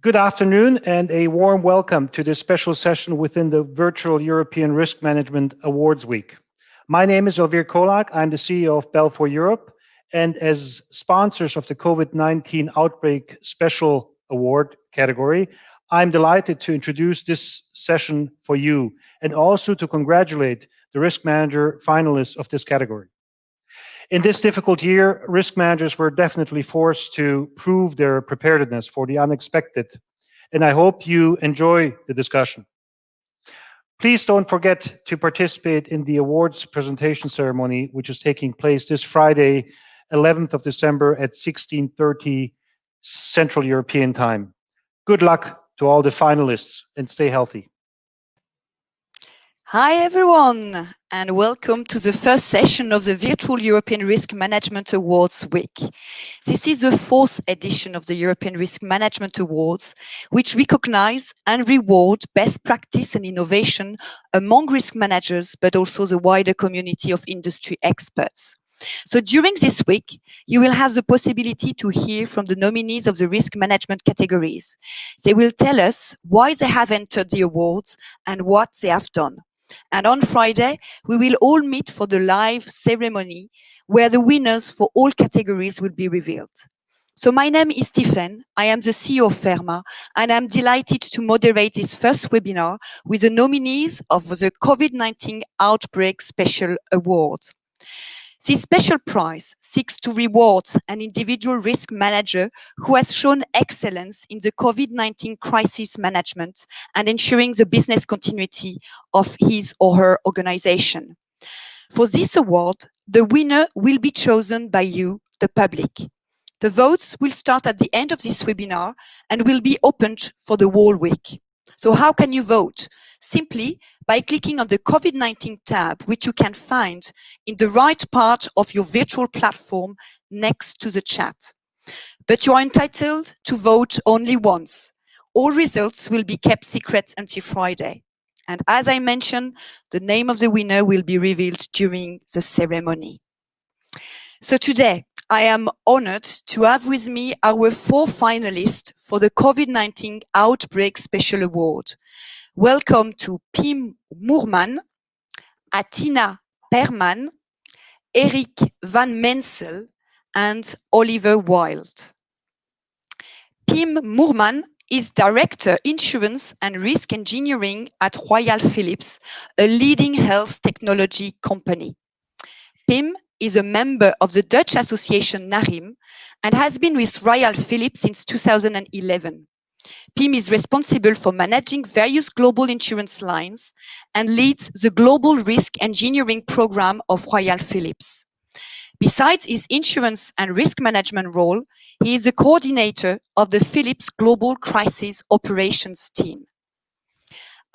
Good afternoon and a warm welcome to this special session within the virtual European Risk Management Awards Week. My name is Elvir Kolak. I'm the CEO of Belfor Europe, and as sponsors of the COVID-19 Outbreak Special Award category, I'm delighted to introduce this session for you and also to congratulate the risk manager finalists of this category. In this difficult year, risk managers were definitely forced to prove their preparedness for the unexpected, and I hope you enjoy the discussion. Please don't forget to participate in the awards presentation ceremony, which is taking place this Friday, 11th of December at 16:30 Central European Time. Good luck to all the finalists and stay healthy. Hi everyone, and welcome to the first session of the Virtual European Risk Management Awards Week. This is the fourth edition of the European Risk Management Awards, which recognize and reward best practice and innovation among risk managers, but also the wider community of industry experts. So during this week, you will have the possibility to hear from the nominees of the risk management categories. They will tell us why they have entered the awards and what they have done. And on Friday, we will all meet for the live ceremony where the winners for all categories will be revealed. So my name is Stephen. I am the CEO of Pehrman, and I'm delighted to moderate this first webinar with the nominees of the COVID-19 Outbreak Special Award. This special prize seeks to reward an individual risk manager who has shown excellence in the COVID-19 crisis management and ensuring the business continuity of his or her organization. For this award, the winner will be chosen by you, the public. The votes will start at the end of this webinar and will be opened for the whole week. So how can you vote? Simply by clicking on the COVID-19 tab, which you can find in the right part of your virtual platform next to the chat. But you are entitled to vote only once. All results will be kept secret until Friday. And as I mentioned, the name of the winner will be revealed during the ceremony. So today, I am honored to have with me our 4 finalists for the COVID-19 Outbreak Special Award. Welcome to Moerman, Athina Pehrman, Erik van Meensel, and Oliver Wild. Moerman is Director Insurance and Risk Engineering at Royal Philips, a leading health technology company. Pim is a member of the Dutch association NARIM and has been with Royal Philips since 2011. Pim is responsible for managing various global insurance lines and leads the global risk engineering program of Royal Philips. Besides his insurance and risk management role, he is a coordinator of the Philips Global Crisis Operations team.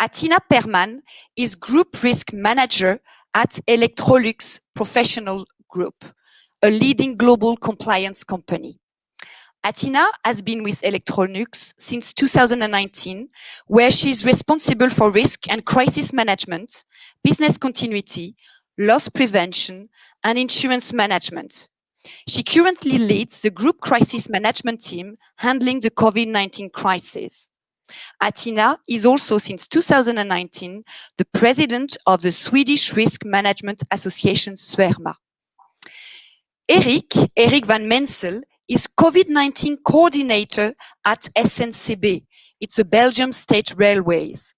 Athina Pehrman is Group Risk Manager at Electrolux Professional Group, a leading global compliance company. Athina has been with Electrolux since 2019, where she is responsible for risk and crisis management, business continuity, loss prevention, and insurance management. She currently leads the group crisis management team handling the COVID-19 crisis. Athina is also since 2019 the president of the Swedish Risk Management Association SWERMA. Erik van Meensel is COVID-19 coordinator at SNCB. It's a Belgium State Railways.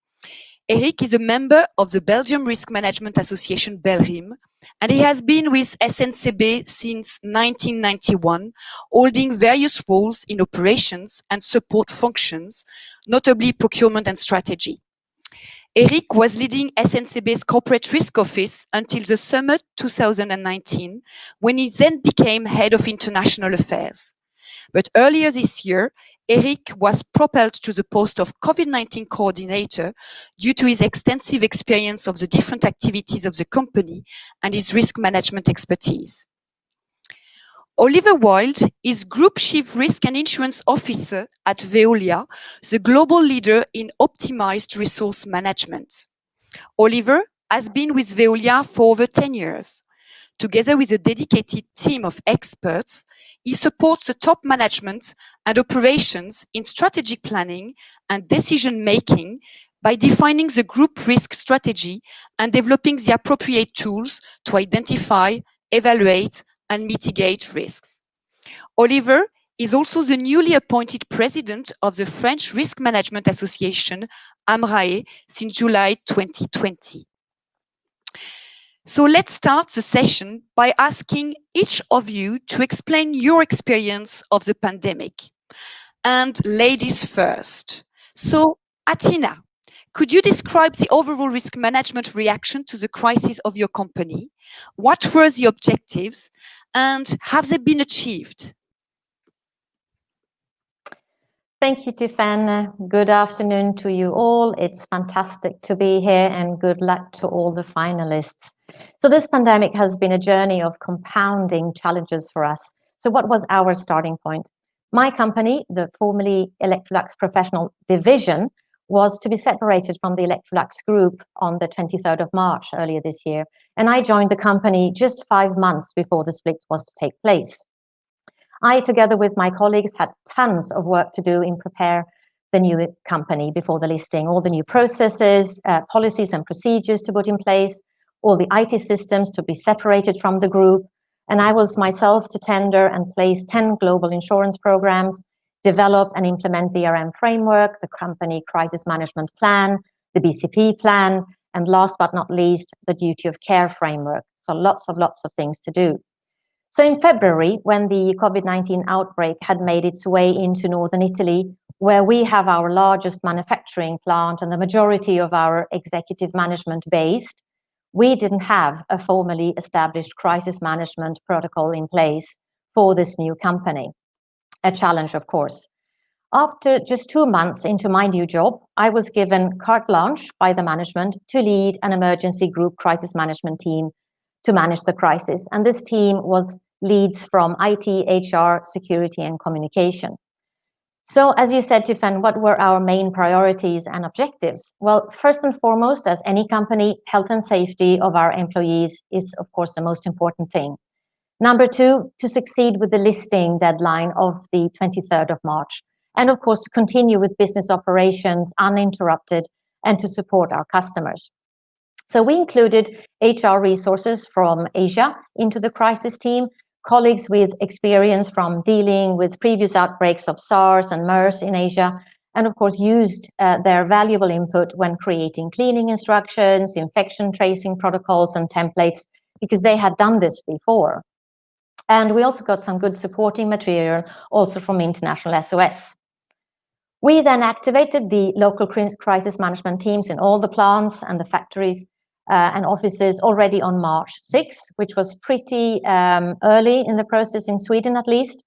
Erik is a member of the Belgium Risk Management Association Belrim, and he has been with SNCB since 1991, holding various roles in operations and support functions, notably procurement and strategy. Erik was leading SNCB's corporate risk office until the summer 2019, when he then became head of international affairs. But earlier this year, Erik was propelled to the post of COVID-19 coordinator due to his extensive experience of the different activities of the company and his risk management expertise. Oliver Wild is Group Chief Risk and Insurance Officer at Veolia, the global leader in optimized resource management. Oliver has been with Veolia for over 10 years. Together with a dedicated team of experts, he supports the top management and operations in strategic planning and decision-making by defining the group risk strategy and developing the appropriate tools to identify, evaluate, and mitigate risks. Oliver is also the newly appointed president of the French Risk Management Association, AMRAE, since July 2020. So let's start the session by asking each of you to explain your experience of the pandemic. And ladies first. So, Athina, could you describe the overall risk management reaction to the crisis of your company? What were the objectives and have they been achieved? Thank you, Tiffany. Good afternoon to you all. It's fantastic to be here and good luck to all the finalists. So this pandemic has been a journey of compounding challenges for us. So what was our starting point? My company, the formerly Electrolux Professional Division, was to be separated from the Electrolux Group on the 23rd of March earlier this year. And I joined the company just 5 months before the split was to take place. I, together with my colleagues, had tons of work to do in prepare the new company before the listing, all the new processes, policies and procedures to put in place, all the IT systems to be separated from the group. And I was myself to tender and place 10 global insurance programs, develop and implement the RM framework, the company crisis management plan, the BCP plan, and last but not least, the duty of care framework. So lots of things to do. So in February, when the Covid-19 outbreak had made its way into northern Italy, where we have our largest manufacturing plant and the majority of our executive management based, we didn't have a formally established crisis management protocol in place for this new company. A challenge, of course. After just 2 months into my new job, I was given carte blanche by the management to lead an emergency group crisis management team to manage the crisis. And this team was leads from IT, HR, security, and communication. So as you said, Tiffany, what were our main priorities and objectives? Well, first and foremost, as any company, health and safety of our employees is, of course, the most important thing. Number 2, to succeed with the listing deadline of the 23rd of March. And of course, to continue with business operations uninterrupted and to support our customers. So we included HR resources from Asia into the crisis team, colleagues with experience from dealing with previous outbreaks of SARS and MERS in Asia, and of course used their valuable input when creating cleaning instructions, infection tracing protocols and templates, because they had done this before. And we also got some good supporting material also from International SOS. We then activated the local crisis management teams in all the plants and the factories and offices already on March 6, which was pretty early in the process in Sweden at least.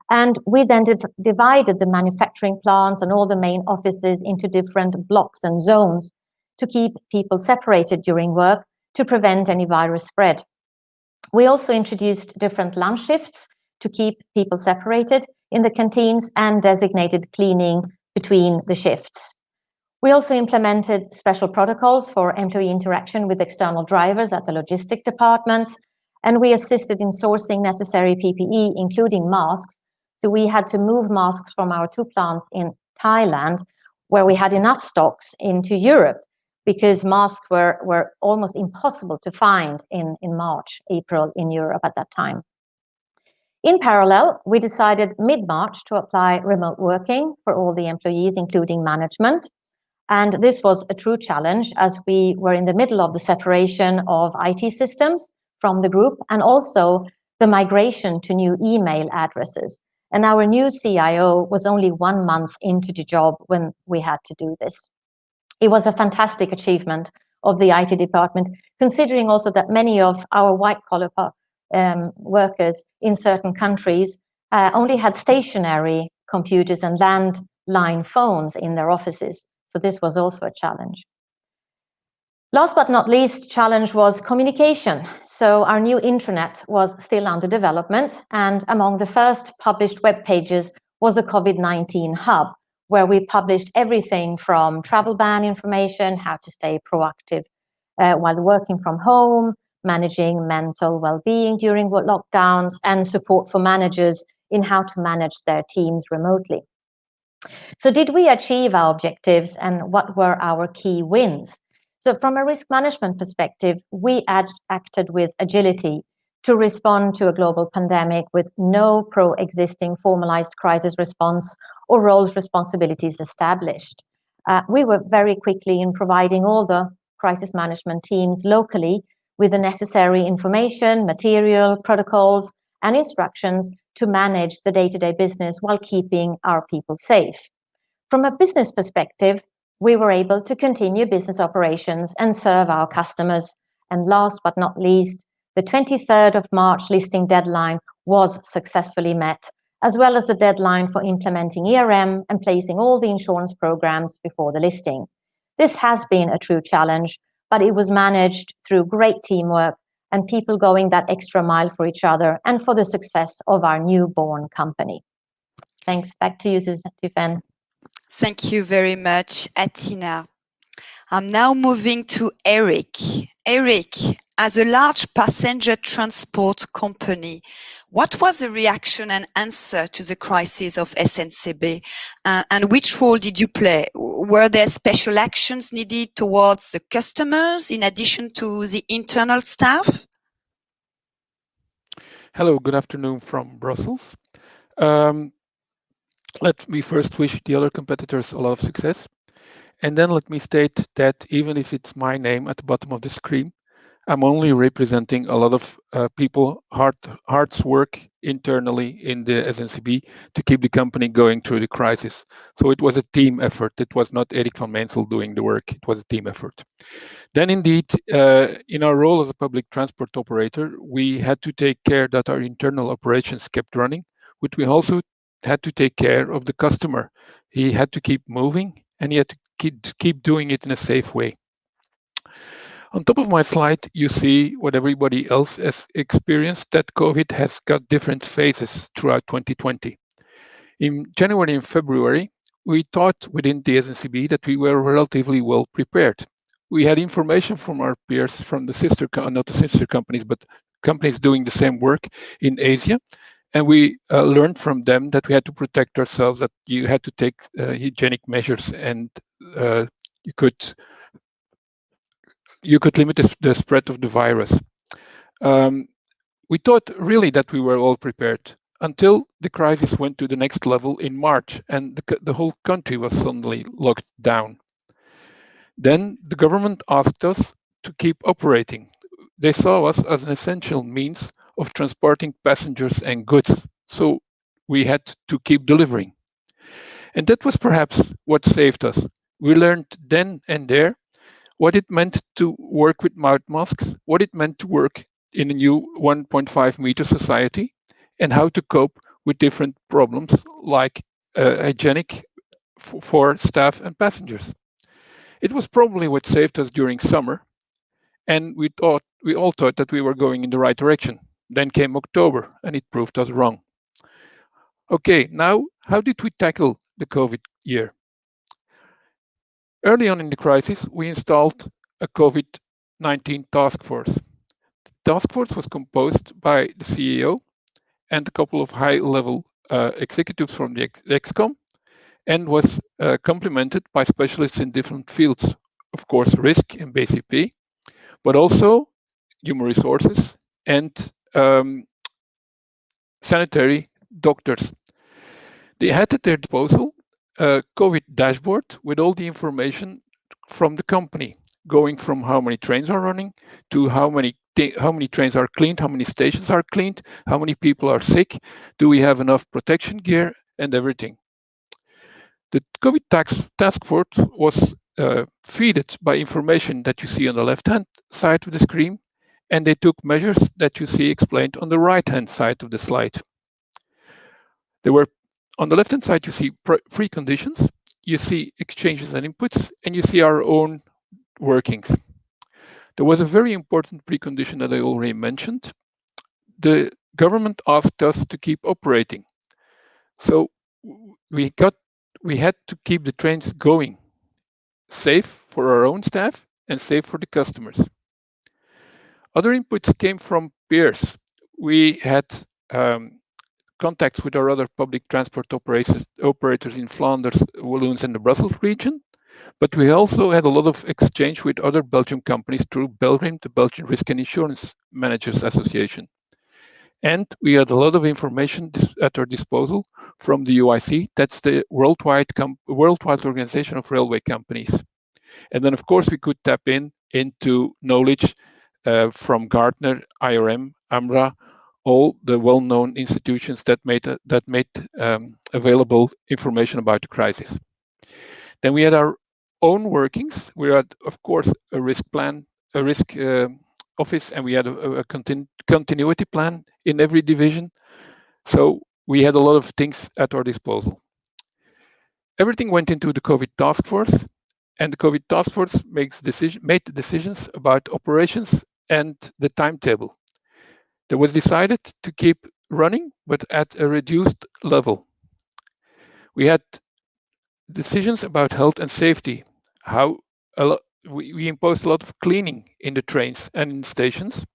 And we then divided the manufacturing plants and all the main offices into different blocks and zones to keep people separated during work to prevent any virus spread. We also introduced different lunch shifts to keep people separated in the canteens and designated cleaning between the shifts. We also implemented special protocols for employee interaction with external drivers at the logistic departments, and we assisted in sourcing necessary PPE, including masks. So we had to move masks from our 2 plants in Thailand, where we had enough stocks, into Europe, because masks were almost impossible to find in March, April in Europe at that time. In parallel, we decided mid-March to apply remote working for all the employees, including management. And this was a true challenge as we were in the middle of the separation of IT systems from the group and also the migration to new email addresses. And our new CIO was only 1 month into the job when we had to do this. It was a fantastic achievement of the IT department, considering also that many of our white-collar workers in certain countries only had stationary computers and landline phones in their offices. So this was also a challenge. Last but not least, challenge was communication. So our new intranet was still under development, and among the first published web pages was a COVID-19 hub, where we published everything from travel ban information, how to stay proactive while working from home, managing mental well-being during lockdowns, and support for managers in how to manage their teams remotely. So did we achieve our objectives, and what were our key wins? So from a risk management perspective, we acted with agility to respond to a global pandemic with no pro-existing formalized crisis response or roles responsibilities established. We were very quickly in providing all the crisis management teams locally with the necessary information, material, protocols, and instructions to manage the day-to-day business while keeping our people safe. From a business perspective, we were able to continue business operations and serve our customers. And last but not least, the 23rd of March listing deadline was successfully met, as well as the deadline for implementing ERM and placing all the insurance programs before the listing. This has been a true challenge, but it was managed through great teamwork and people going that extra mile for each other and for the success of our newborn company. Thanks. Back to you, Suzanne. Thank you very much, Athina. I'm now moving to Erik. Erik, as a large passenger transport company, what was the reaction and answer to the crisis of SNCB? And which role did you play? Were there special actions needed towards the customers in addition to the internal staff? Hello, good afternoon from Brussels. Let me first wish the other competitors a lot of success. And then let me state that even if it's my name at the bottom of the screen, I'm only representing a lot of people, hard's work internally in the SNCB to keep the company going through the crisis. So it was a team effort. It was not Erik van Meensel doing the work. It was a team effort. Then indeed, in our role as a public transport operator, we had to take care that our internal operations kept running, but we also had to take care of the customer. He had to keep moving and he had to keep doing it in a safe way. On top of my slide, you see what everybody else has experienced, that COVID has got different phases throughout 2020. In January and February, we thought within the SNCB that we were relatively well prepared. We had information from our peers from the not the sister companies, but companies doing the same work in Asia. And we learned from them that we had to protect ourselves, that you had to take hygienic measures, and you could limit the spread of the virus. We thought really that we were all prepared until the crisis went to the next level in March, and the whole country was suddenly locked down. Then the government asked us to keep operating. They saw us as an essential means of transporting passengers and goods, so we had to keep delivering. And that was perhaps what saved us. We learned then and there what it meant to work with mouth masks, what it meant to work in a new 1.5 meter society, and how to cope with different problems like hygienic for staff and passengers. It was probably what saved us during summer, and we all thought that we were going in the right direction. Then came October, and it proved us wrong. Okay, now how did we tackle the COVID year? Early on in the crisis, we installed a COVID-19 task force. The task force was composed by the CEO and a couple of high-level executives from the ExCom, and was complemented by specialists in different fields, of course, risk and BCP, but also human resources and sanitary doctors. They had at their disposal a COVID dashboard with all the information from the company, going from how many trains are running to how many trains are cleaned, how many stations are cleaned, how many people are sick, do we have enough protection gear, and everything. The COVID task force was fed by information that you see on the left-hand side of the screen, and they took measures that you see explained on the right-hand side of the slide. There were, on the left-hand side, you see preconditions, you see exchanges and inputs, and you see our own workings. There was a very important precondition that I already mentioned. The government asked us to keep operating. So we had to keep the trains going, safe for our own staff and safe for the customers. Other inputs came from peers. We had contacts with our other public transport operators in Flanders, Walloons, and the Brussels region. But we also had a lot of exchange with other Belgian companies through Belrim, the Belgian Risk and Insurance Managers Association. And we had a lot of information at our disposal from the UIC, that's the worldwide organization of railway companies. And then, of course, we could tap into knowledge from Gartner, IRM, AMRA, all the well-known institutions that made available information about the crisis. Then we had our own workings. We had, of course, a risk plan, a risk office, and we had a continuity plan in every division. So we had a lot of things at our disposal. Everything went into the COVID task force, and the COVID task force made the decisions about operations and the timetable. That was decided to keep running, but at a reduced level. We had decisions about health and safety, how we imposed a lot of cleaning in the trains and in stations.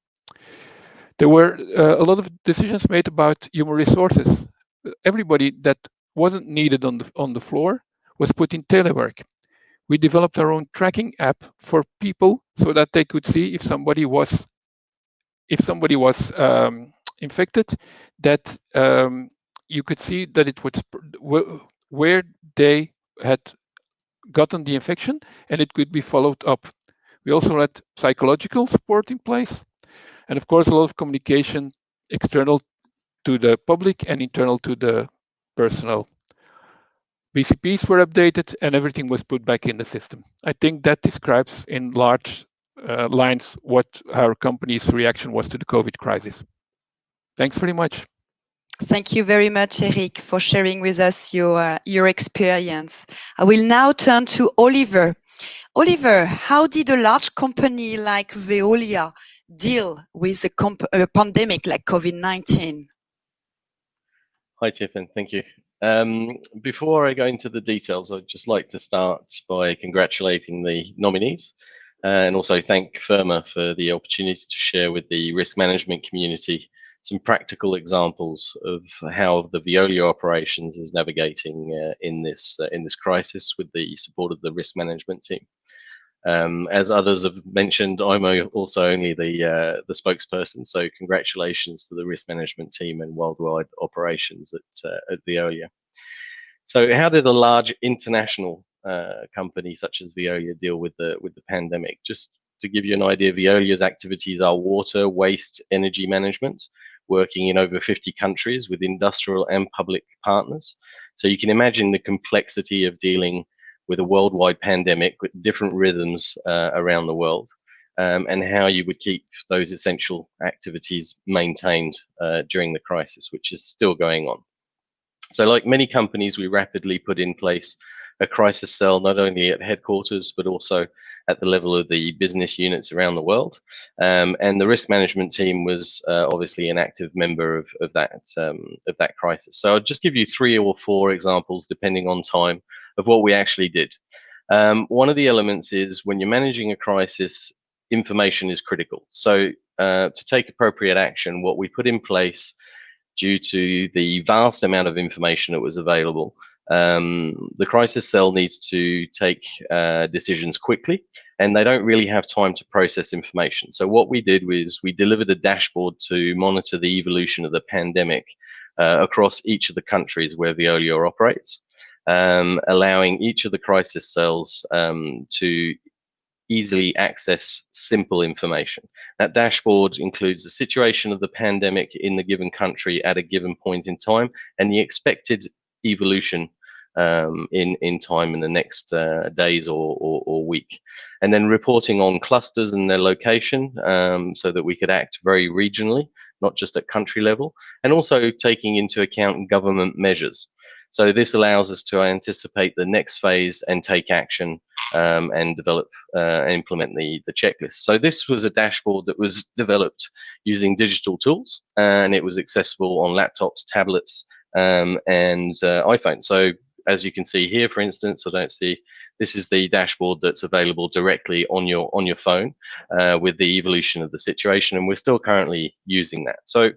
There were a lot of decisions made about human resources. Everybody that wasn't needed on the floor was put in telework. We developed our own tracking app for people so that they could see if somebody was infected, that you could see that it was where they had gotten the infection, and it could be followed up. We also had psychological support in place, and of course a lot of communication external to the public and internal to the personnel. BCPs were updated and everything was put back in the system. I think that describes in large lines what our company's reaction was to the COVID crisis. Thanks very much. Thank you very much, Erik, for sharing with us your experience. I will now turn to Oliver. Oliver, how did a large company like Veolia deal with a pandemic like COVID-19? Hi, Tiffin. Thank you. Before I go into the details, I'd just like to start by congratulating the nominees and also thank Pehrman for the opportunity to share with the risk management community some practical examples of how the Veolia operations is navigating in this crisis with the support of the risk management team. As others have mentioned, I'm also only the spokesperson, so congratulations to the risk management team and worldwide operations at Veolia. So how did a large international company such as Veolia deal with the pandemic? Just to give you an idea, Veolia's activities are water, waste, energy management, working in over 50 countries with industrial and public partners. So you can imagine the complexity of dealing with a worldwide pandemic with different rhythms around the world, and how you would keep those essential activities maintained during the crisis, which is still going on. So like many companies, we rapidly put in place a crisis cell, not only at headquarters, but also at the level of the business units around the world. And the risk management team was obviously an active member of that crisis. So I'll just give you 3 or 4 examples, depending on time, of what we actually did. One of the elements is when you're managing a crisis, information is critical. So to take appropriate action, what we put in place, due to the vast amount of information that was available, the crisis cell needs to take decisions quickly, and they don't really have time to process information. So what we did was we delivered a dashboard to monitor the evolution of the pandemic across each of the countries where Veolia operates, allowing each of the crisis cells to easily access simple information. That dashboard includes the situation of the pandemic in the given country at a given point in time and the expected evolution in time in the next days or week, and then reporting on clusters and their location, so that we could act very regionally, not just at country level, and also taking into account government measures. So this allows us to anticipate the next phase and take action, and develop and implement the checklist. So this was a dashboard that was developed using digital tools, and it was accessible on laptops, tablets, and iPhone. So as you can see here, for instance, this is the dashboard that's available directly on your phone with the evolution of the situation, and we're still currently using that. So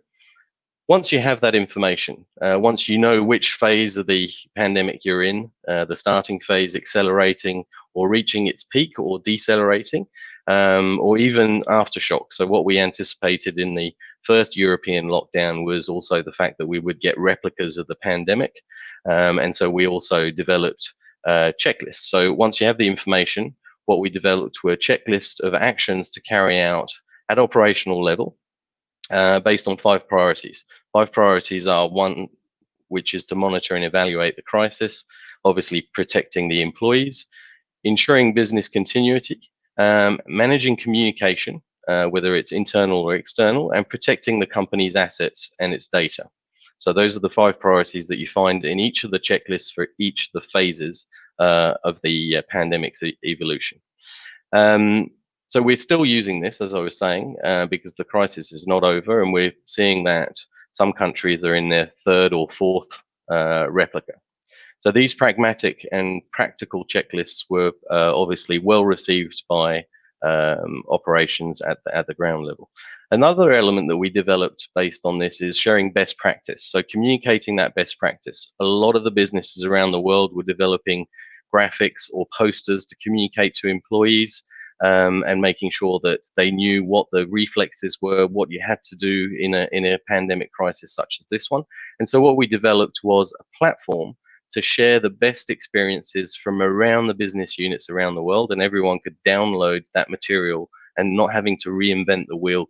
once you have that information, once you know which phase of the pandemic you're in, the starting phase, accelerating, or reaching its peak, or decelerating, or even aftershock. So what we anticipated in the first European lockdown was also the fact that we would get replicas of the pandemic. And so we also developed checklists. So once you have the information, what we developed were checklists of actions to carry out at operational level, based on 5 priorities. 5 priorities are: 1, which is to monitor and evaluate the crisis, obviously protecting the employees, ensuring business continuity, managing communication, whether it's internal or external, and protecting the company's assets and its data. So those are the 5 priorities that you find in each of the checklists for each of the phases of the pandemic's evolution. So we're still using this, as I was saying, because the crisis is not over, and we're seeing that some countries are in their 3rd or 4th replica. So these pragmatic and practical checklists were obviously well received by operations at the ground level. Another element that we developed based on this is sharing best practice. So communicating that best practice. A lot of the businesses around the world were developing graphics or posters to communicate to employees, and making sure that they knew what the reflexes were, what you had to do in a pandemic crisis such as this one. And so what we developed was a platform to share the best experiences from around the business units around the world, and everyone could download that material and not having to reinvent the wheel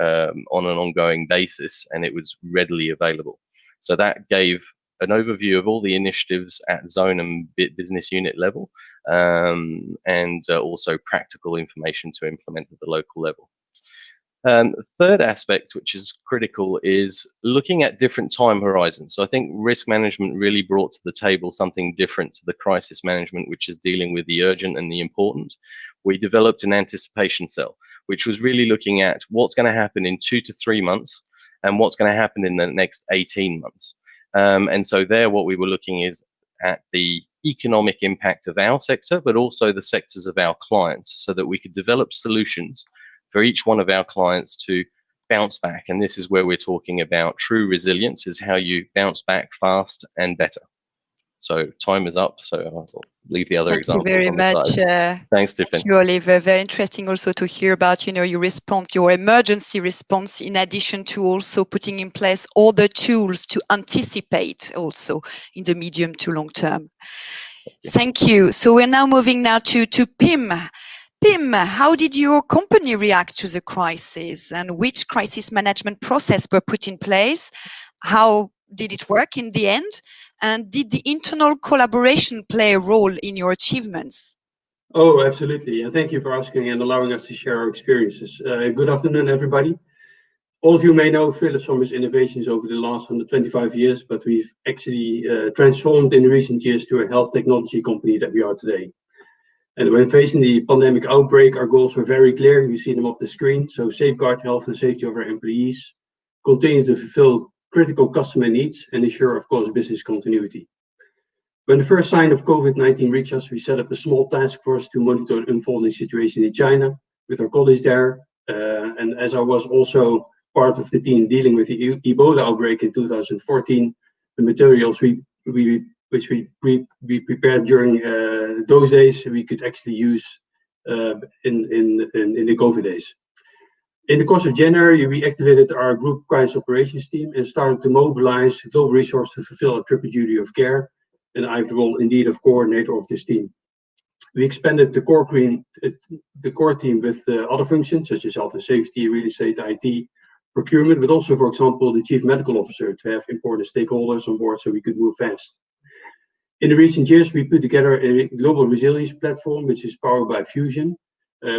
on an ongoing basis, and it was readily available. So that gave an overview of all the initiatives at zone and business unit level, and also practical information to implement at the local level. The third aspect, which is critical, is looking at different time horizons. So I think risk management really brought to the table something different to the crisis management, which is dealing with the urgent and the important. We developed an anticipation cell, which was really looking at what's going to happen in 2 to 3 months and what's going to happen in the next 18 months. And so there, what we were looking is at the economic impact of our sector, but also the sectors of our clients, so that we could develop solutions for each one of our clients to bounce back. And this is where we're talking about true resilience, is how you bounce back fast and better. So time is up, so I'll leave the other examples. Thank you very much. Thanks, Tiffany. Thank you, Oliver. Very interesting also to hear about, your response, your emergency response, in addition to also putting in place all the tools to anticipate also in the medium to long term. Thank you. So we're now moving now to Pim. Pim, how did your company react to the crisis, and which crisis management process were put in place? How did it work in the end? And did the internal collaboration play a role in your achievements? Oh, absolutely. And thank you for asking and allowing us to share our experiences. Good afternoon, everybody. All of you may know Philips from his innovations over the last 125 years, but we've actually transformed in recent years to a health technology company that we are today. And when facing the pandemic outbreak, our goals were very clear. You see them up the screen. So safeguard health and safety of our employees, continue to fulfill critical customer needs, and ensure, of course, business continuity. When the first sign of COVID-19 reached us, we set up a small task force to monitor the unfolding situation in China with our colleagues there. And as I was also part of the team dealing with the Ebola outbreak in 2014, the materials which we prepared during those days, we could actually use in the COVID days. In the course of January, we activated our group crisis operations team and started to mobilize global resources to fulfill a triple duty of care. And I have the role, indeed, of coordinator of this team. We expanded the core team with other functions such as health and safety, real estate, IT, procurement, but also, for example, the chief medical officer to have important stakeholders on board so we could move fast. In the recent years, we put together a global resilience platform, which is powered by Fusion,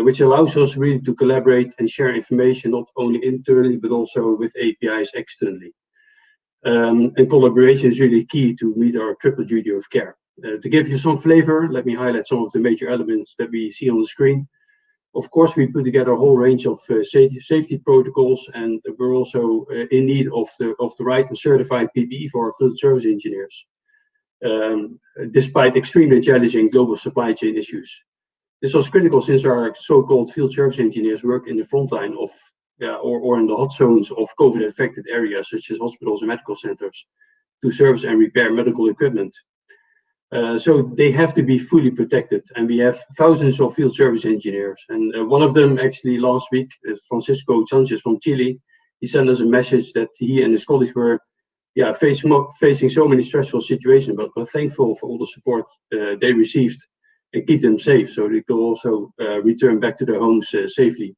which allows us really to collaborate and share information not only internally, but also with APIs externally. And collaboration is really key to meet our triple duty of care. To give you some flavor, let me highlight some of the major elements that we see on the screen. Of course, we put together a whole range of safety protocols, and we're also in need of the right and certified PPE for our field service engineers, despite extremely challenging global supply chain issues. This was critical since our so-called field service engineers work in the front line of or in the hot zones of COVID-affected areas, such as hospitals and medical centers, to service and repair medical equipment. So they have to be fully protected, and we have thousands of field service engineers. And one of them, actually last week, Francisco Sanchez from Chile, he sent us a message that he and his colleagues were facing so many stressful situations, but were thankful for all the support they received and keep them safe, so they could also return back to their homes safely.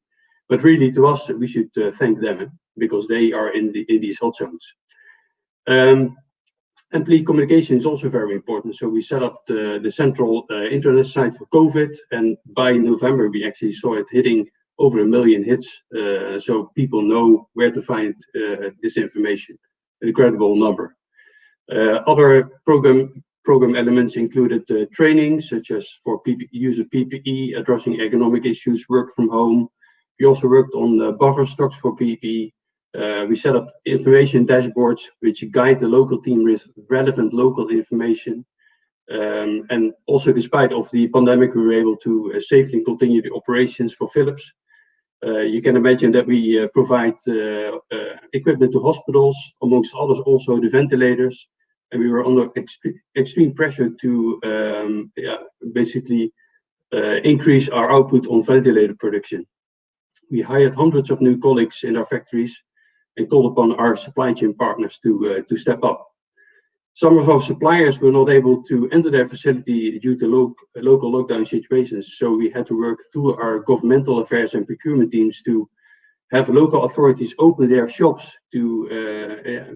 But really, to us, we should thank them because they are in these hot zones. Employee communication is also very important. So we set up the central internet site for COVID, and by November we actually saw it hitting over 1 million hits. So people know where to find this information. An incredible number. Other program elements included training, such as for use of PPE, addressing ergonomic issues, work from home. We also worked on buffer stocks for PPE. We set up information dashboards which guide the local team with relevant local information. And also, despite of the pandemic, we were able to safely continue the operations for Philips. You can imagine that we provide equipment to hospitals, amongst others also the ventilators, and we were under extreme pressure to basically increase our output on ventilator production. We hired hundreds of new colleagues in our factories and called upon our supply chain partners to step up. Some of our suppliers were not able to enter their facility due to local lockdown situations, so we had to work through our governmental affairs and procurement teams to have local authorities open their shops to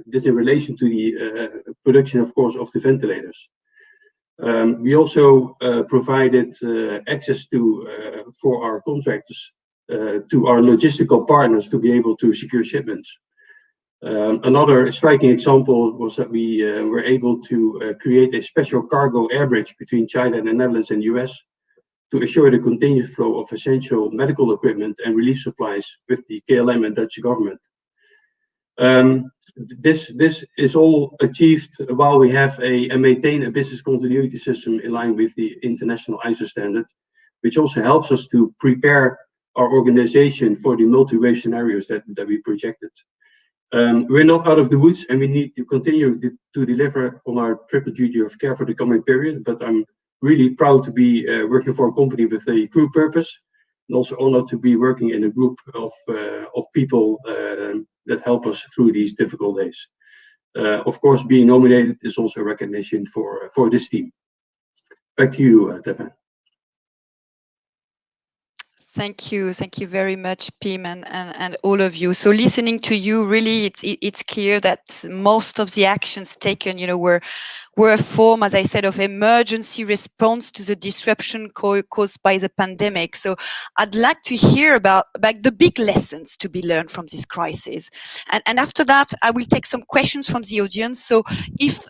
this in relation to the production, of course, of the ventilators. We also provided access to for our contractors to our logistical partners to be able to secure shipments. Another striking example was that we were able to create a special cargo air bridge between China and the Netherlands and US to assure the continuous flow of essential medical equipment and relief supplies with the KLM and Dutch government. This is all achieved while we have and maintain a business continuity system in line with the international ISO standard, which also helps us to prepare our organization for the multi-wave scenarios that we projected. We're not out of the woods, and we need to continue to deliver on our triple duty of care for the coming period. But I'm really proud to be working for a company with a true purpose, and also honored to be working in a group of people that help us through these difficult days. Of course, being nominated is also a recognition for this team. Back to you, Pehrman. Thank you very much, Pehrman, and all of you. So listening to you, really, it's clear that most of the actions taken, were a form, as I said, of emergency response to the disruption caused by the pandemic. So I'd like to hear about the big lessons to be learned from this crisis. And after that, I will take some questions from the audience. So if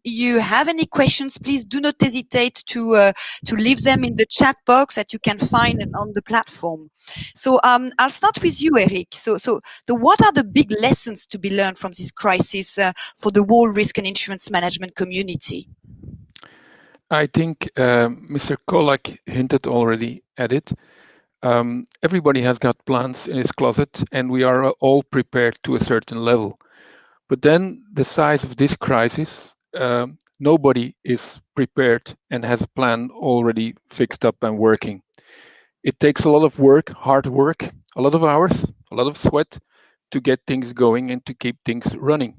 you have any questions, please do not hesitate to leave them in the chat box that you can find on the platform. So I'll start with you, Erik. So what are the big lessons to be learned from this crisis for the whole risk and insurance management community? I think Mr. Kolak hinted already at it. Everybody has got plans in his closet, and we are all prepared to a certain level. But then the size of this crisis, nobody is prepared and has a plan already fixed up and working. It takes a lot of work, hard work, a lot of hours, a lot of sweat to get things going and to keep things running.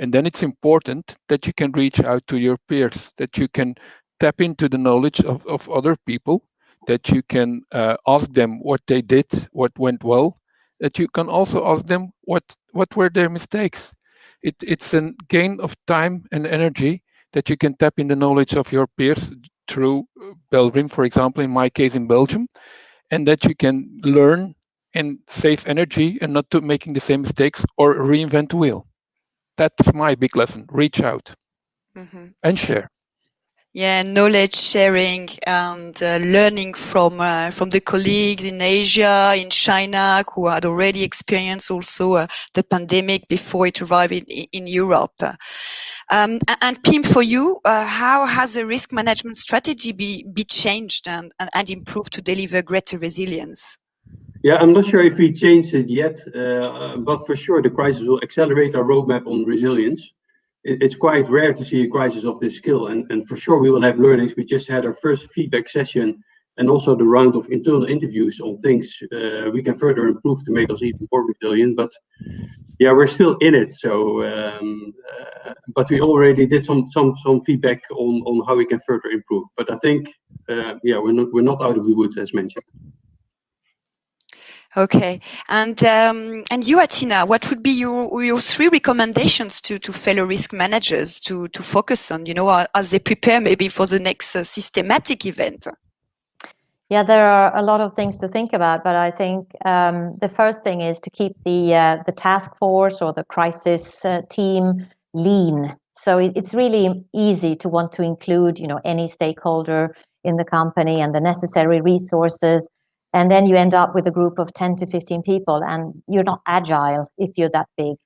And then it's important that you can reach out to your peers, that you can tap into the knowledge of other people, that you can ask them what they did, what went well, that you can also ask them what were their mistakes. It's a gain of time and energy that you can tap in the knowledge of your peers through Belgium, for example, in my case in Belgium, and that you can learn and save energy and not to making the same mistakes or reinvent the wheel. That's my big lesson. Reach out and share. Yeah, knowledge sharing and learning from the colleagues in Asia, in China, who had already experienced also the pandemic before it arrived in Europe. And Pim, for you, how has the risk management strategy be changed and improved to deliver greater resilience? Yeah, I'm not sure if we changed it yet, but for sure the crisis will accelerate our roadmap on resilience. It's quite rare to see a crisis of this scale, and for sure we will have learnings. We just had our first feedback session and also the round of internal interviews on things we can further improve to make us even more resilient. But yeah, we're still in it. So, but we already did some feedback on how we can further improve. But I think, yeah, we're not out of the woods as mentioned. Okay, and you, Athina, what would be your 3 recommendations to fellow risk managers to focus on, as they prepare maybe for the next systematic event? Yeah, there are a lot of things to think about, but I think the first thing is to keep the task force or the crisis team lean. So it's really easy to want to include, any stakeholder in the company and the necessary resources, and then you end up with a group of 10 to 15 people, and you're not agile if you're that big.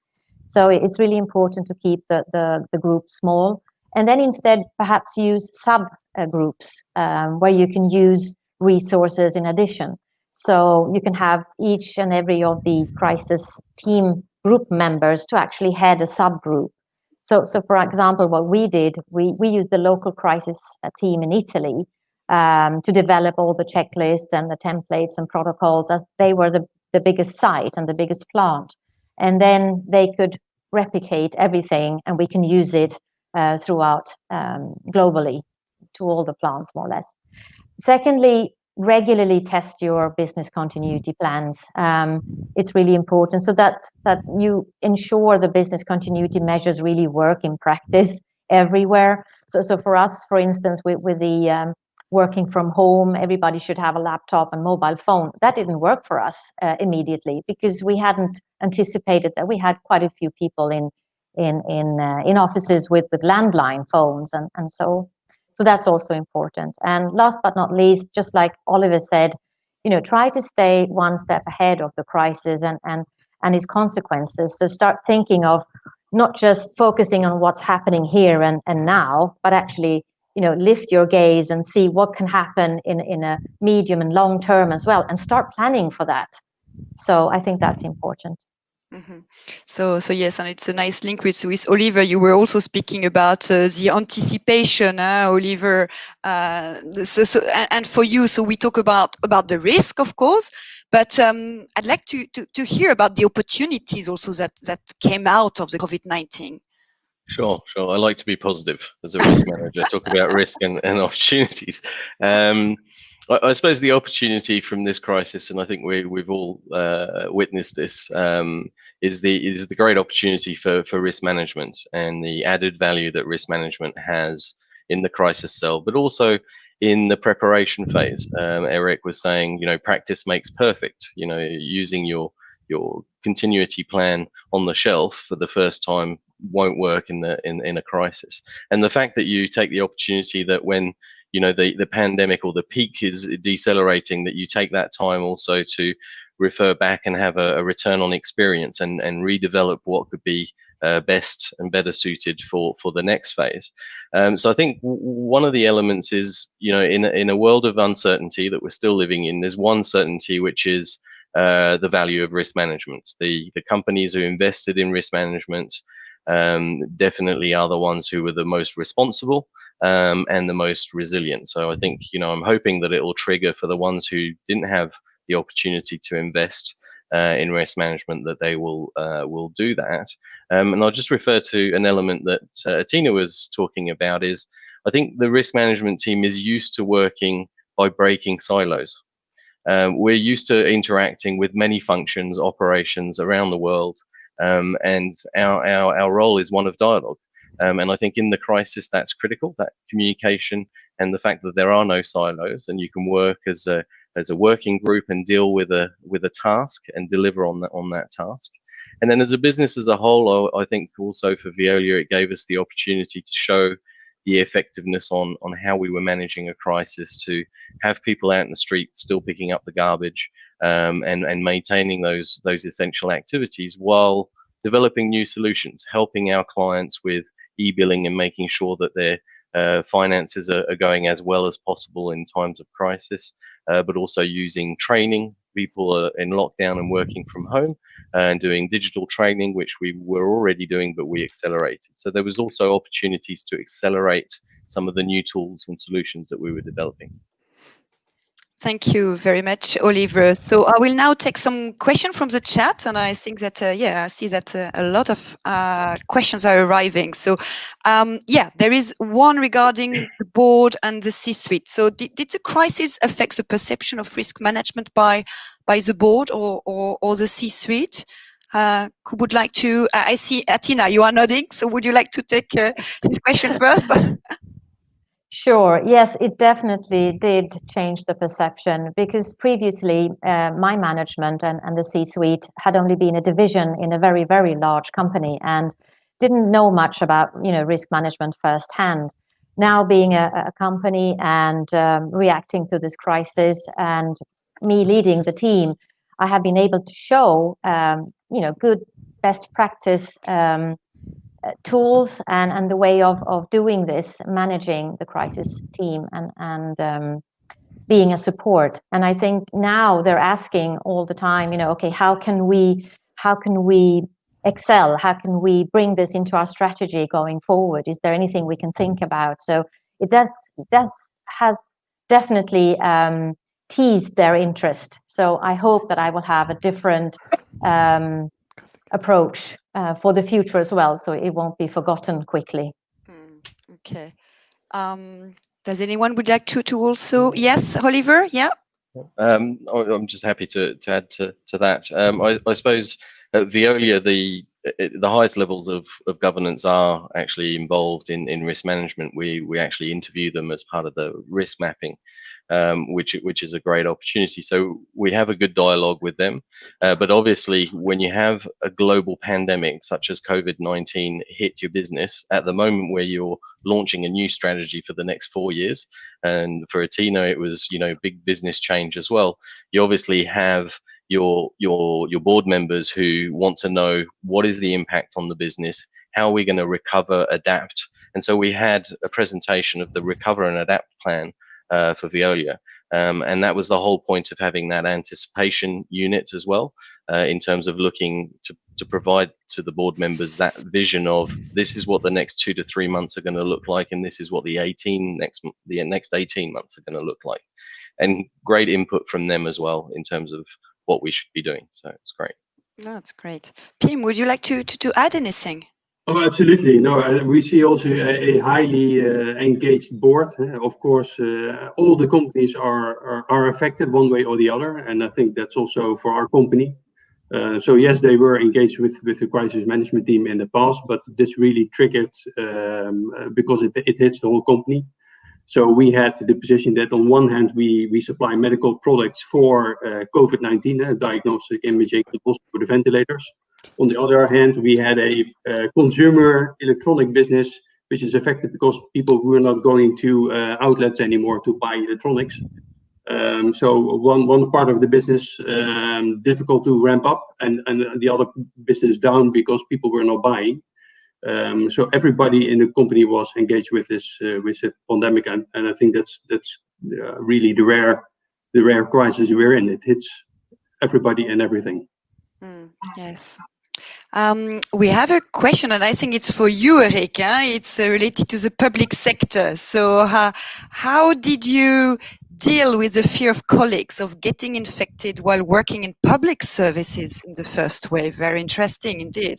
So it's really important to keep the group small, and then instead perhaps use sub groups where you can use resources in addition. So you can have each and every of the crisis team group members to actually head a subgroup. So for example, what we did, we used the local crisis team in Italy to develop all the checklists and the templates and protocols, as they were the biggest site and the biggest plant. And then they could replicate everything, and we can use it throughout globally to all the plants, more or less. Secondly, regularly test your business continuity plans. It's really important so that you ensure the business continuity measures really work in practice everywhere. So for us, for instance, with the working from home, everybody should have a laptop and mobile phone. That didn't work for us immediately because we hadn't anticipated that we had quite a few people in offices with landline phones, and so that's also important. And last but not least, just like Oliver said, try to stay one step ahead of the crisis and its consequences. So start thinking of not just focusing on what's happening here and now, but actually, lift your gaze and see what can happen in a medium and long term as well, and start planning for that. So I think that's important. Mm-hmm. So yes, and it's a nice link with Oliver. You were also speaking about the anticipation, Oliver. And for you, so we talk about the risk, of course, but I'd like to hear about the opportunities also that came out of the COVID-19. Sure. I like to be positive as a risk manager. Talk about risk and opportunities. I suppose the opportunity from this crisis, and I think we've all witnessed this, is the great opportunity for risk management and the added value that risk management has in the crisis cell, but also in the preparation phase. Erik was saying, practice makes perfect. Using your continuity plan on the shelf for the first time won't work in a crisis. And the fact that you take the opportunity that when the pandemic or the peak is decelerating, that you take that time also to refer back and have a return on experience and redevelop what could be best and better suited for the next phase. So I think one of the elements is, in a world of uncertainty that we're still living in, there's one certainty, which is the value of risk management. The companies who invested in risk management definitely are the ones who were the most responsible and the most resilient. So I think, I'm hoping that it will trigger for the ones who didn't have the opportunity to invest in risk management, that they will do that. And I'll just refer to an element that Athina was talking about. Is I think the risk management team is used to working by breaking silos. We're used to interacting with many functions, operations around the world, and our role is one of dialogue. And I think in the crisis, that's critical, that communication and the fact that there are no silos, and you can work as a working group and deal with a task and deliver on that task. And then as a business as a whole, I think also for Veolia, it gave us the opportunity to show the effectiveness on how we were managing a crisis, to have people out in the street still picking up the garbage and maintaining those essential activities while developing new solutions, helping our clients with e-billing and making sure that their finances are going as well as possible in times of crisis, but also using training people are in lockdown and working from home and doing digital training, which we were already doing, but we accelerated. So there was also opportunities to accelerate some of the new tools and solutions that we were developing. Thank you very much, Oliver. So I will now take some questions from the chat, and I think that, I see that a lot of questions are arriving. So, there is one regarding the board and the C-suite. So did the crisis affect the perception of risk management by the board or the C-suite? Who would like to, I see Athina, you are nodding. So would you like to take this question first? Sure. Yes, it definitely did change the perception, because previously my management and the C-suite had only been a division in a very, very large company and didn't know much about risk management firsthand. Now being a company and reacting to this crisis, and me leading the team, I have been able to show good best practice tools and the way of doing this, managing the crisis team and being a support. And I think now they're asking all the time, okay, how can we excel? How can we bring this into our strategy going forward? Is there anything we can think about? So it has definitely teased their interest. So I hope that I will have a different approach for the future as well, so it won't be forgotten quickly. Okay. Does anyone would like to also? Yes, Oliver. Yeah. I'm just happy to add to that. I suppose at Veolia, the highest levels of governance are actually involved in risk management. We actually interview them as part of the risk mapping, which is a great opportunity. So we have a good dialogue with them. But obviously, when you have a global pandemic such as COVID-19 hit your business at the moment where you're launching a new strategy for the next 4 years, and for Athina it was big business change as well. You obviously have your board members who want to know what is the impact on the business, how are we going to recover, adapt. And so we had a presentation of the recover and adapt plan for Veolia. And that was the whole point of having that anticipation unit as well, in terms of looking to provide to the board members that vision of this is what the next 2 to 3 months are going to look like, and this is what the next 18 months are going to look like. And great input from them as well in terms of what we should be doing. So it's great. No, that's great. Pim, would you like to add anything? Oh, absolutely. No, we see also a highly engaged board. Of course, all the companies are affected one way or the other, and I think that's also for our company. So yes, they were engaged with the crisis management team in the past, but this really triggered because it hits the whole company. So we had the position that on one hand we supply medical products for COVID-19, diagnostic imaging, and also for the ventilators. On the other hand, we had a consumer electronic business which is affected because people were not going to outlets anymore to buy electronics. So one part of the business difficult to ramp up, and the other business down because people were not buying. So everybody in the company was engaged with this pandemic, and I think that's really the rare crisis we're in. It hits everybody and everything. Yes. We have a question, and I think it's for you, Erik. It's related to the public sector. So how did you deal with the fear of colleagues of getting infected while working in public services in the first wave? Very interesting indeed.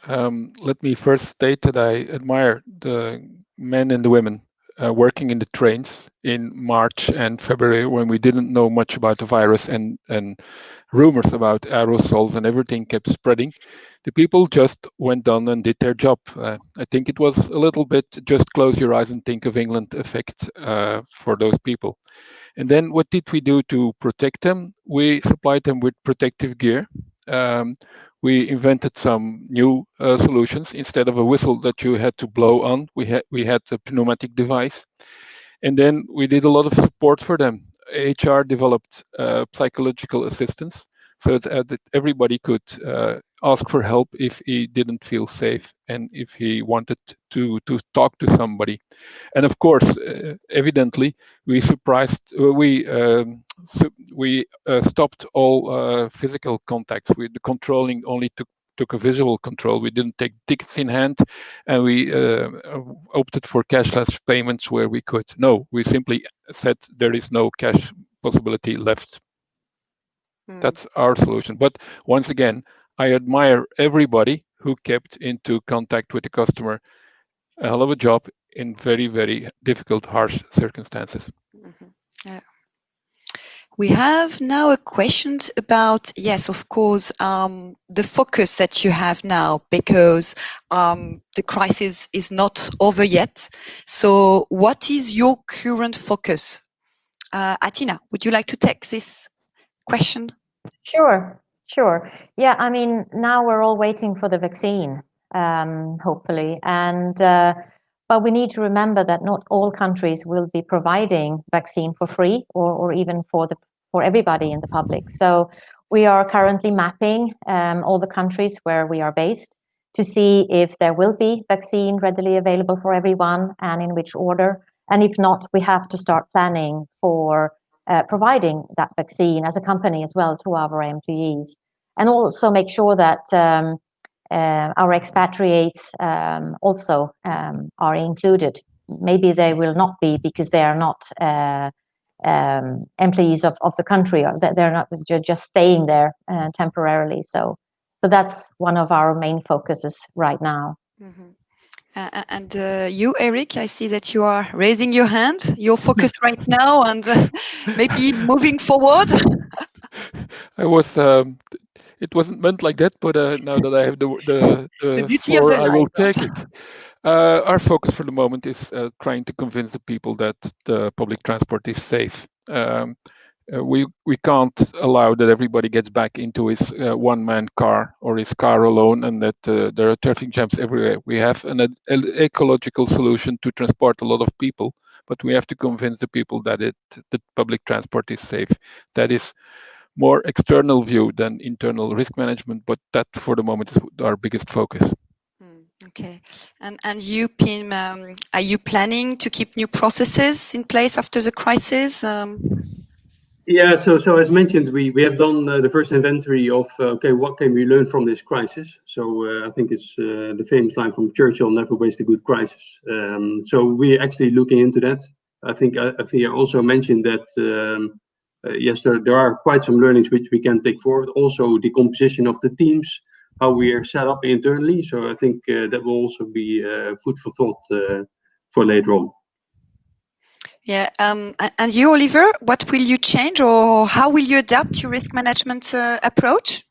Let me first state that I admire the men and the women working in the trains in March and February when we didn't know much about the virus and rumors about aerosols and everything kept spreading. The people just went on and did their job. I think it was a little bit just close your eyes and think of England effect for those people. And then what did we do to protect them? We supplied them with protective gear. We invented some new solutions. Instead of a whistle that you had to blow on, we had a pneumatic device. And then we did a lot of support for them. HR developed psychological assistance so that everybody could ask for help if he didn't feel safe and if he wanted to talk to somebody. And of course, evidently, we we stopped all physical contacts. The controlling only took a visual control. We didn't take tickets in hand, and we opted for cashless payments where we could. No, we simply said there is no cash possibility left. That's our solution. But once again, I admire everybody who kept into contact with the customer. A hell of a job in very, very difficult, harsh circumstances. Yeah. We have now a question about, yes, of course, the focus that you have now, because the crisis is not over yet. So what is your current focus? Athina, would you like to take this question? Sure. Yeah, I mean, now we're all waiting for the vaccine, hopefully. But we need to remember that not all countries will be providing vaccine for free or even for everybody in the public. So we are currently mapping all the countries where we are based to see if there will be vaccine readily available for everyone and in which order. And if not, we have to start planning for providing that vaccine as a company as well to our employees, and also make sure that our expatriates also are included. Maybe they will not be because they are not employees of the country, or they're not just staying there temporarily. So that's one of our main focuses right now. And you, Erik, I see that you are raising your hand. You're focused right now and maybe moving forward. I was. It wasn't meant like that, but now that I have the beauty floor, of the I will life. take it. Our focus for the moment is trying to convince the people that the public transport is safe. We can't allow that everybody gets back into his one-man car or his car alone, and that there are traffic jams everywhere. We have an ecological solution to transport a lot of people, but we have to convince the people that the public transport is safe. That is more external view than internal risk management, but that for the moment is our biggest focus. Okay, and you, Pehrman, are you planning to keep new processes in place after the crisis? Yeah, so as mentioned, we have done the first inventory of okay, what can we learn from this crisis? So I think it's the famous line from Churchill: "Never waste a good crisis." So we're actually looking into that. I think Athina also mentioned that yes, there are quite some learnings which we can take forward. Also, the composition of the teams, how we are set up internally. So I think that will also be food for thought for later on. Yeah, and you, Oliver, what will you change, or how will you adapt your risk management approach?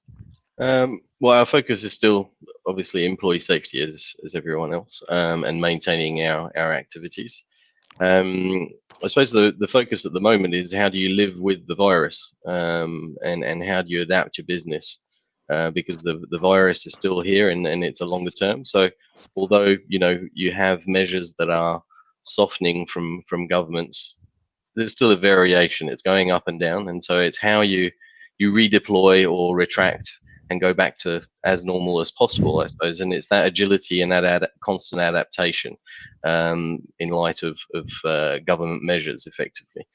Well, our focus is still obviously employee safety as everyone else, and maintaining our activities. I suppose the focus at the moment is how do you live with the virus, and how do you adapt your business, because the virus is still here and it's a longer term. So although you have measures that are softening from governments, there's still a variation. It's going up and down, and so it's how you redeploy or retract and go back to as normal as possible, I suppose. And it's that agility and that constant adaptation in light of government measures, effectively.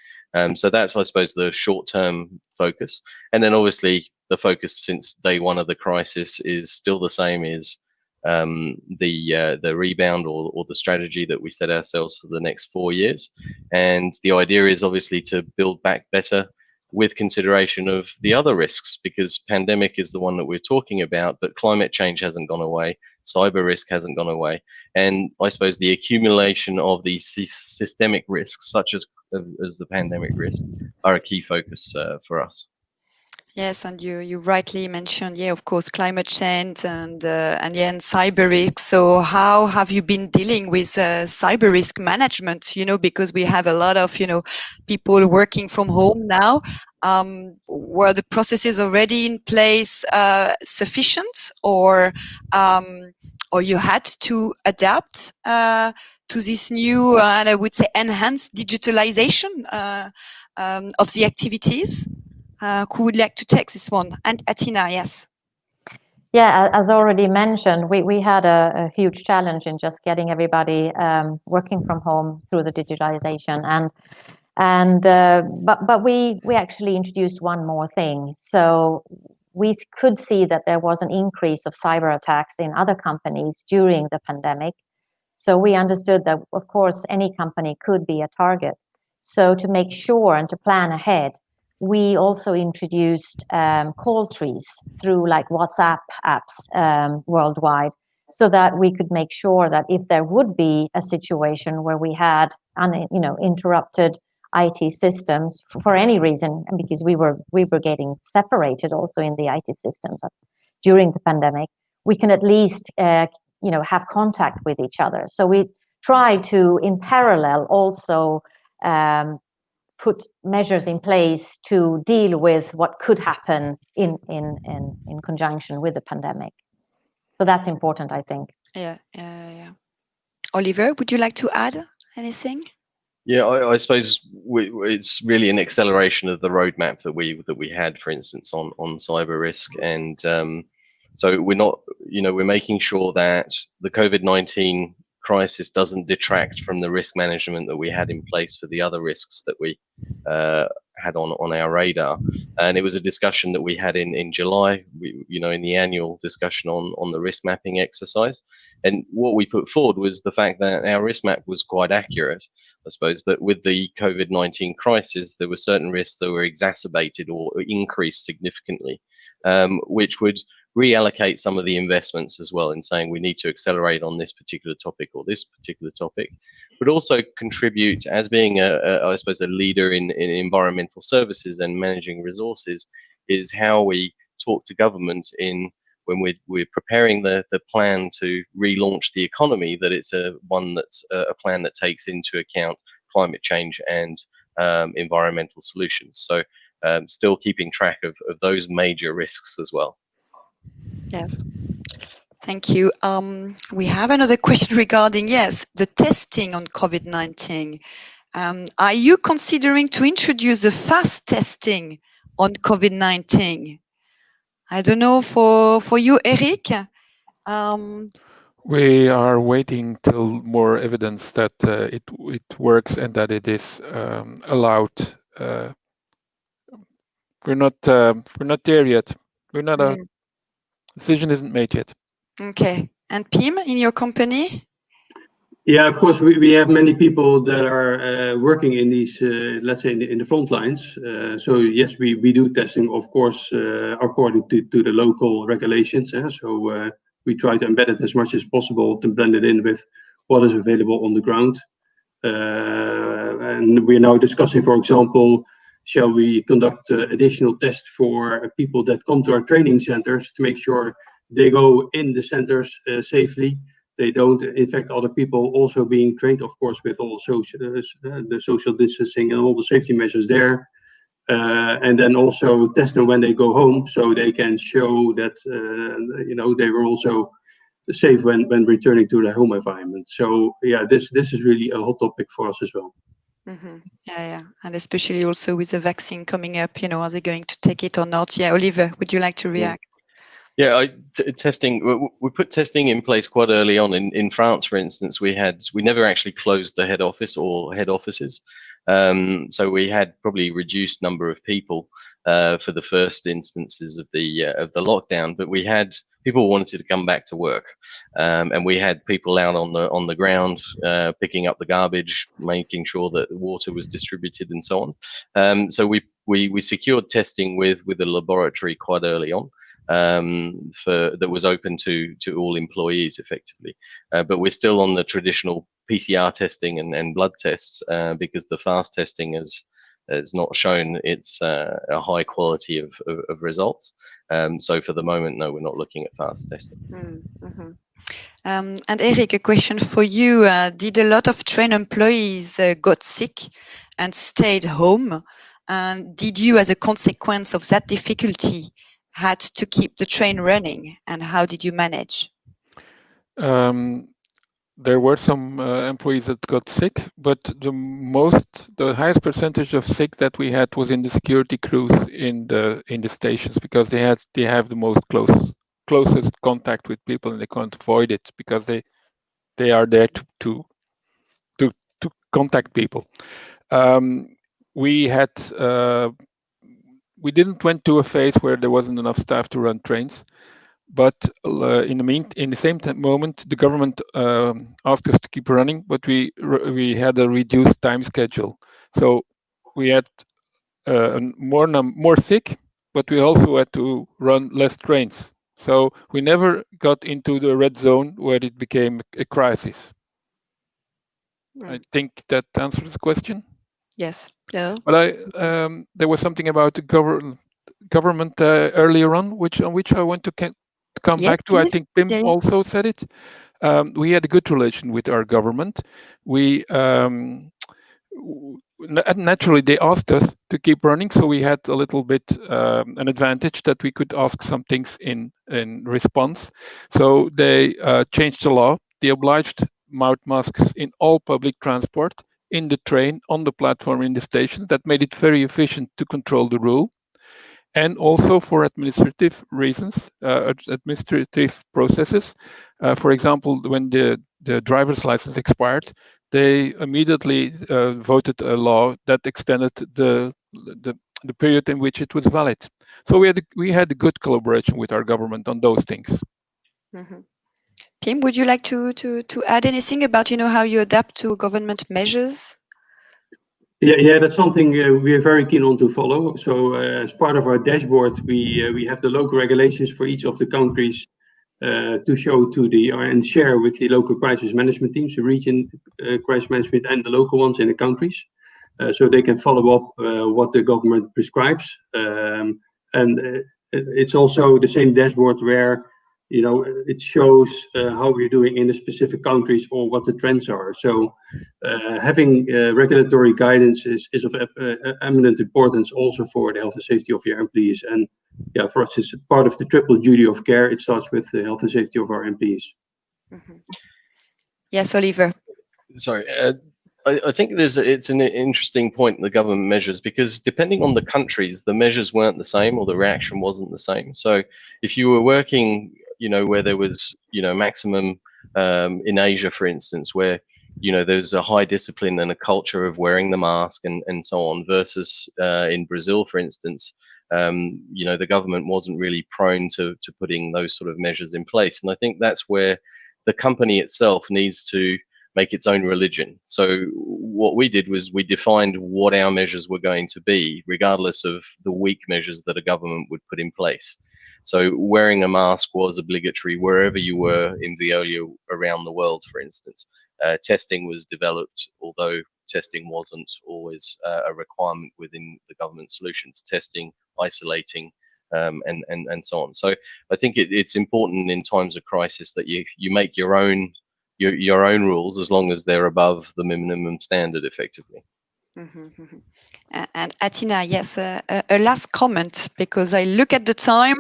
So that's, I suppose, the short-term focus. And then obviously the focus since day one of the crisis is still the same, is the rebound or the strategy that we set ourselves for the next 4 years. And the idea is obviously to build back better with consideration of the other risks, because pandemic is the one that we're talking about, but climate change hasn't gone away, cyber risk hasn't gone away, and I suppose the accumulation of these systemic risks, such as the pandemic risk, are a key focus for us. Yes, and you rightly mentioned, yeah, of course, climate change and cyber risk. So how have you been dealing with cyber risk management? Because we have a lot of people working from home now. Were the processes already in place sufficient, or you had to adapt to this new and I would say enhanced digitalization of the activities? Who would like to take this one? And Athina, yes. Yeah, as already mentioned, we had a huge challenge in just getting everybody working from home through the digitalization. And but we actually introduced one more thing. So we could see that there was an increase of cyber attacks in other companies during the pandemic. So we understood that, of course, any company could be a target. So to make sure and to plan ahead, we also introduced call trees through like WhatsApp apps worldwide, so that we could make sure that if there would be a situation where we had interrupted IT systems for any reason, and because we were getting separated also in the IT systems during the pandemic, we can at least have contact with each other. So we try to, in parallel, also put measures in place to deal with what could happen in conjunction with the pandemic. So that's important, I think. Yeah. Oliver, would you like to add anything? Yeah, I suppose it's really an acceleration of the roadmap that we had, for instance, on cyber risk, and so we're making sure that the COVID-19 crisis doesn't detract from the risk management that we had in place for the other risks that we had on our radar. And it was a discussion that we had in July, in the annual discussion on the risk mapping exercise. And what we put forward was the fact that our risk map was quite accurate, I suppose, but with the COVID-19 crisis, there were certain risks that were exacerbated or increased significantly, which would reallocate some of the investments as well, in saying we need to accelerate on this particular topic or this particular topic, but also contribute as being I suppose a leader in environmental services and managing resources, is how we talk to government when we're preparing the plan to relaunch the economy, that it's a plan that takes into account climate change and environmental solutions. So still keeping track of those major risks as well. Yes. Thank you. We have another question regarding, the testing on COVID-19. Are you considering to introduce a fast testing on COVID-19? I don't know, for you, Erik? We are waiting till more evidence that it works and that it is allowed. We're not there yet. We're not a decision isn't made yet. Okay. And Pim, in your company? Yeah, of course, we have many people that are working in these, let's say, in the front lines. So yes, we do testing, of course, according to the local regulations. So we try to embed it as much as possible to blend it in with what is available on the ground. And we're now discussing, for example, shall we conduct additional tests for people that come to our training centers to make sure they go in the centers safely, they don't infect other people, also being trained, of course, with all the social distancing and all the safety measures there. And then also test them when they go home, so they can show that they were also safe when returning to their home environment. So yeah, this is really a hot topic for us as well. Mm-hmm. Yeah, and especially also with the vaccine coming up, are they going to take it or not? Yeah, Oliver, would you like to react? Yeah, testing. We put testing in place quite early on. In France, for instance, we never actually closed the head office or head offices, so we had probably reduced number of people for the first instances of the lockdown. But we had people wanted to come back to work, and we had people out on the ground picking up the garbage, making sure that water was distributed, and so on. So we secured testing with the laboratory quite early on. That was open to all employees effectively, but we're still on the traditional PCR testing and blood tests because the fast testing has not shown it's a high quality of results. So for the moment, no, we're not looking at fast testing. Mm-hmm. And Erik, a question for you. Did a lot of train employees got sick and stayed home? And did you, as a consequence of that difficulty, had to keep the train running, and how did you manage? There were some employees that got sick, but the highest percentage of sick that we had was in the security crews in the stations, because they have the most closest contact with people, and they can't avoid it because they are there to contact people. we had we didn't went to a phase where there wasn't enough staff to run trains, but in the same moment, the government asked us to keep running, but we had a reduced time schedule, so we had more sick, but we also had to run less trains. So we never got into the red zone where it became a crisis. I think that answers the question. Yes. Yeah. But there was something about the government earlier on, which I want to come Yes, back to. I please. think Pim Yeah. also said it. We had a good relation with our government. We naturally they asked us to keep running, so we had a little bit an advantage that we could ask some things in response. So they changed the law. They obliged mouth masks in all public transport, in the train, on the platform, in the station. That made it very efficient to control the rule. And also for administrative reasons, administrative processes. For example, when the driver's license expired, they immediately voted a law that extended the period in which it was valid. So we had a good collaboration with our government on those things. Mm-hmm. Pim, would you like to add anything about how you adapt to government measures? Yeah, that's something we are very keen on to follow. So as part of our dashboard, we have the local regulations for each of the countries to show to and share with the local crisis management teams, the region crisis management and the local ones in the countries, so they can follow up what the government prescribes. And it's also the same dashboard where it shows how we're doing in the specific countries or what the trends are. So having regulatory guidance is of eminent importance also for the health and safety of your employees. And yeah, for us, it's part of the triple duty of care. It starts with the health and safety of our employees. Mm-hmm. Yes, Oliver. Sorry, I think it's an interesting point in the government measures, because depending on the countries, the measures weren't the same or the reaction wasn't the same. So if you were working, where there was, maximum in Asia, for instance, where there's a high discipline and a culture of wearing the mask and so on, versus in Brazil, for instance, the government wasn't really prone to putting those sort of measures in place. And I think that's where the company itself needs to make its own religion. So what we did was we defined what our measures were going to be, regardless of the weak measures that a government would put in place. So wearing a mask was obligatory wherever you were in Veolia around the world, for instance. Testing was developed, although testing wasn't always a requirement within the government solutions. Testing, isolating, and so on. So I think it's important in times of crisis that you make your own rules, as long as they're above the minimum standard, effectively. Mm-hmm, mm-hmm. And Athina, yes, a last comment, because I look at the time.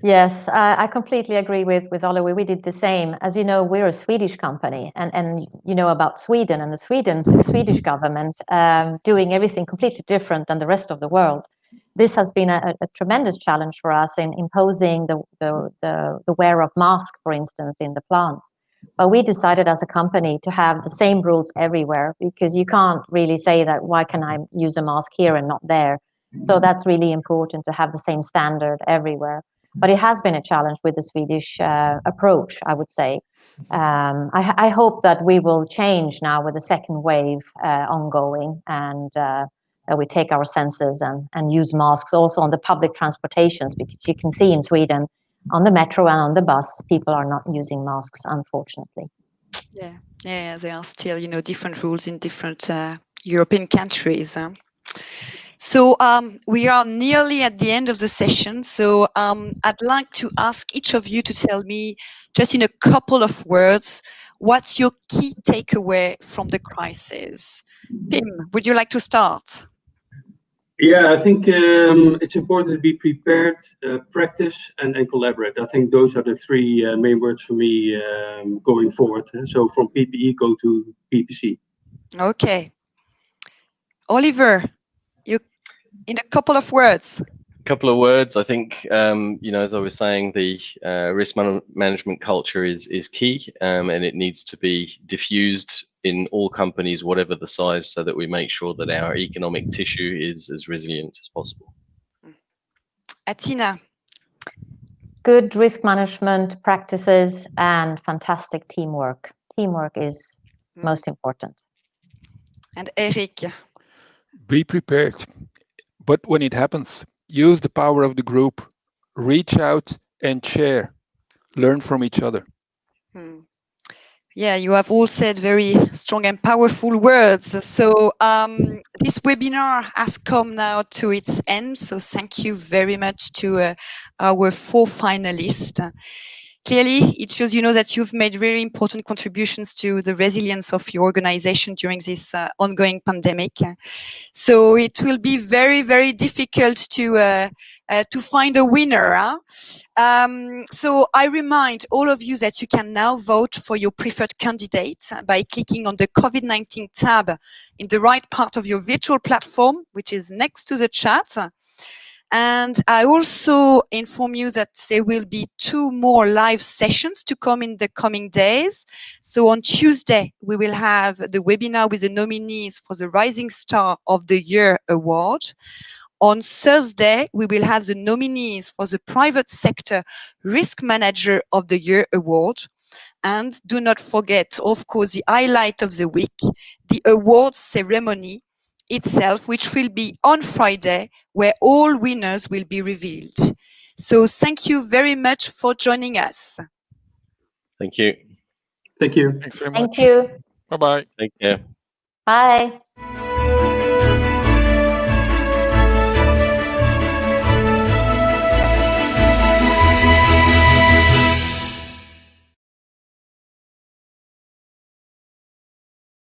Yes, I completely agree with Oliver. We did the same. As you know, we're a Swedish company, and you know about Sweden and the Swedish government doing everything completely different than the rest of the world. This has been a tremendous challenge for us in imposing the wear of masks, for instance, in the plants. But we decided as a company to have the same rules everywhere, because you can't really say that, why can I use a mask here and not there? So that's really important to have the same standard everywhere. But it has been a challenge with the Swedish approach, I would say. I hope that we will change now with the second wave ongoing, and that we take our senses and use masks also on the public transportations, because you can see in Sweden, on the metro and on the bus, people are not using masks, unfortunately. Yeah, there are still, different rules in different European countries. So we are nearly at the end of the session. So I'd like to ask each of you to tell me, just in a couple of words, what's your key takeaway from the crisis? Pim, would you like to start? Yeah, I think it's important to be prepared, practice, and collaborate. I think those are the three main words for me going forward. So from PPE go to PPC. Okay. Oliver, you in a couple of words. couple of words. I think, as I was saying, the risk management culture is key, and it needs to be diffused in all companies, whatever the size, so that we make sure that our economic tissue is as resilient as possible. Athina. Good risk management practices and fantastic teamwork. Teamwork is most important. And Erik. Be prepared. But when it happens, use the power of the group. Reach out and share. Learn from each other. Yeah, you have all said very strong and powerful words. So this webinar has come now to its end. So thank you very much to our 4 finalists. Clearly, it shows, that you've made very important contributions to the resilience of your organization during this ongoing pandemic. So it will be very, very difficult to find a winner. So I remind all of you that you can now vote for your preferred candidate by clicking on the COVID-19 tab in the right part of your virtual platform, which is next to the chat. And I also inform you that there will be 2 more live sessions to come in the coming days. So on Tuesday, we will have the webinar with the nominees for the Rising Star of the Year award. On Thursday, we will have the nominees for the Private Sector Risk Manager of the Year award. And do not forget, of course, the highlight of the week, the awards ceremony itself, which will be on Friday, where all winners will be revealed. So thank you very much for joining us. Thank you. Thank you. Thanks very Thank much. you. Bye-bye. Take care. Bye.